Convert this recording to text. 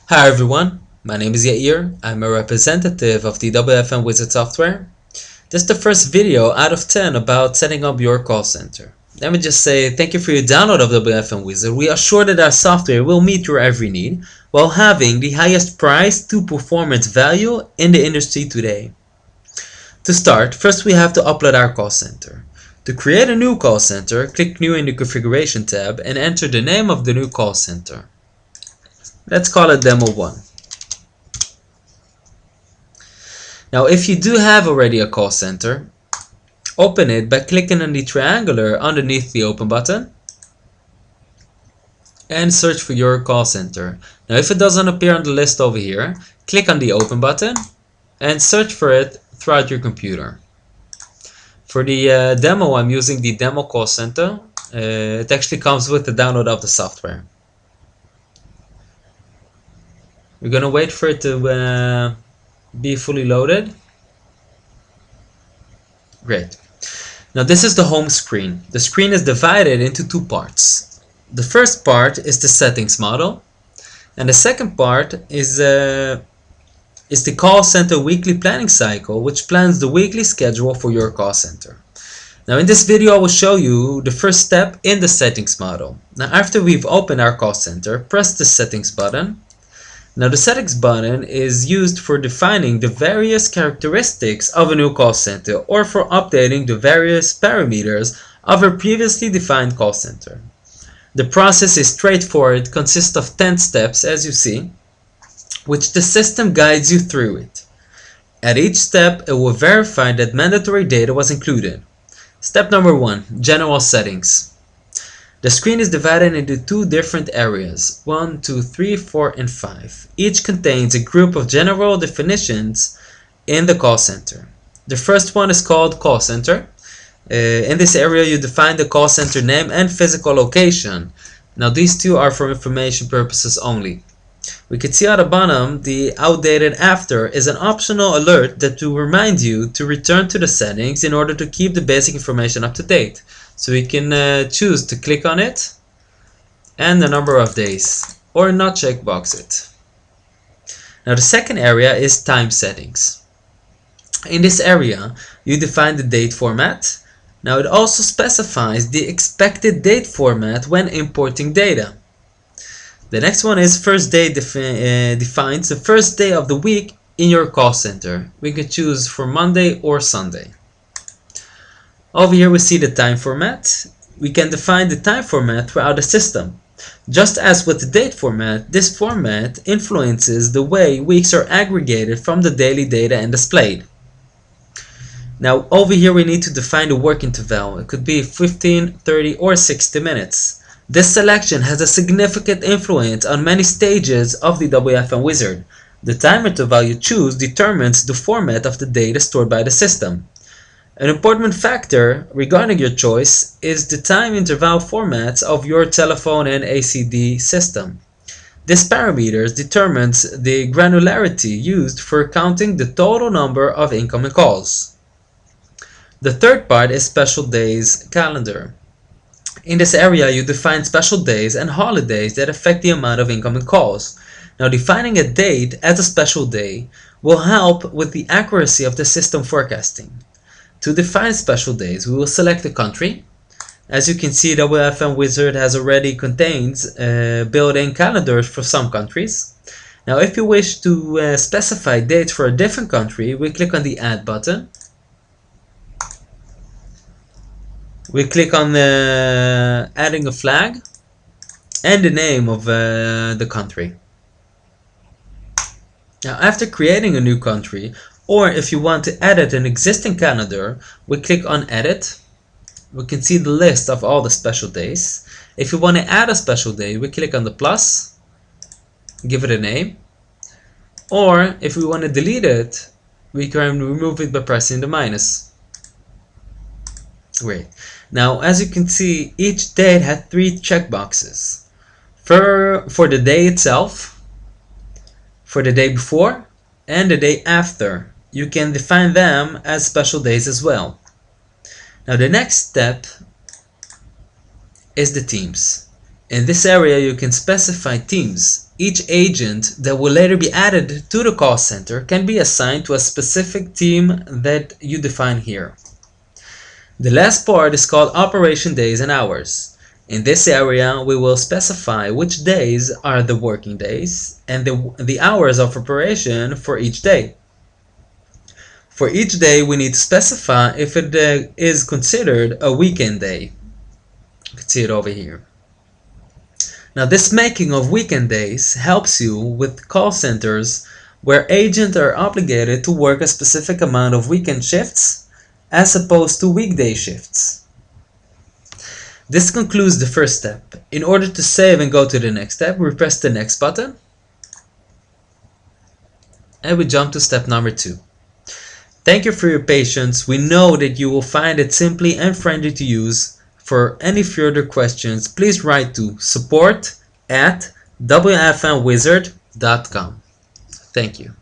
Hi everyone, my name is Yair. I'm a representative of the WFMwizard software. This is the first video out of 10 about setting up your call center. Let me just say thank you for your download of WFMwizard. We are sure that our software will meet your every need while having the highest price to performance value in the industry today. To start, first we have to upload our call center. To create a new call center, click New in the Configuration tab and enter the name of the new call center. Let's call it Demo 1. Now if you do have already a call center, open it by clicking on the triangular underneath the open button and search for your call center. Now if it doesn't appear on the list over here, click on the open button and search for it throughout your computer. For the demo, I'm using the demo call center. It actually comes with the download of the software. We're gonna wait for it to be fully loaded. Great. Now this is the home screen. The screen is divided into two parts. The first part is the settings model, and the second part is the call center weekly planning cycle, which plans the weekly schedule for your call center. Now in this video I will show you the first step in the settings model. Now after we've opened our call center, press the settings button. Now the settings button is used for defining the various characteristics of a new call center or for updating the various parameters of a previously defined call center. The process is straightforward, consists of 10 steps as you see, which the system guides you through it. At each step it will verify that mandatory data was included. Step number 1, General Settings. The screen is divided into two different areas, 1, 2, 3, 4, and 5. Each contains a group of general definitions in the call center. The first one is called Call Center. In this area you define the call center name and physical location. Now these two are for information purposes only. We can see at the bottom the outdated after is an optional alert that will remind you to return to the settings in order to keep the basic information up to date. So we can choose to click on it and the number of days, or not checkbox it. Now the second area is time settings. In this area you define the date format. Now it also specifies the expected date format when importing data. The next one is first day defines the first day of the week in your call center. We can choose for Monday or Sunday. Over here we see the time format. We can define the time format throughout the system. Just as with the date format, this format influences the way weeks are aggregated from the daily data and displayed. Now over here we need to define the work interval. It could be 15, 30 or 60 minutes. This selection has a significant influence on many stages of the WFMwizard. The time interval you choose determines the format of the data stored by the system. An important factor regarding your choice is the time interval formats of your telephone and ACD system. This parameter determines the granularity used for counting the total number of incoming calls. The third part is Special Days Calendar. In this area you define special days and holidays that affect the amount of incoming calls. Now defining a date as a special day will help with the accuracy of the system forecasting. To define special days, we will select the country. As you can see, WFMwizard has already contains built-in calendars for some countries. Now if you wish to specify dates for a different country, we click on the Add button. We click on adding a flag and the name of the country. Now after creating a new country, or if you want to edit an existing calendar, we click on Edit. We can see the list of all the special days. If you want to add a special day, we click on the plus, give it a name. Or if we want to delete it, we can remove it by pressing the minus. Great. Now as you can see, each date had 3 checkboxes. For the day itself, for the day before, and the day after. You can define them as special days as well. Now the next step is the teams. In this area, you can specify teams. Each agent that will later be added to the call center can be assigned to a specific team that you define here. The last part is called operation days and hours. In this area, we will specify which days are the working days and the hours of operation for each day. For each day, we need to specify if it is considered a weekend day. You can see it over here. Now, this making of weekend days helps you with call centers where agents are obligated to work a specific amount of weekend shifts as opposed to weekday shifts. This concludes the first step. In order to save and go to the next step, we press the next button and we jump to step number 2. Thank you for your patience. We know that you will find it simply and friendly to use. For any further questions, please write to support@wfmwizard.com. Thank you.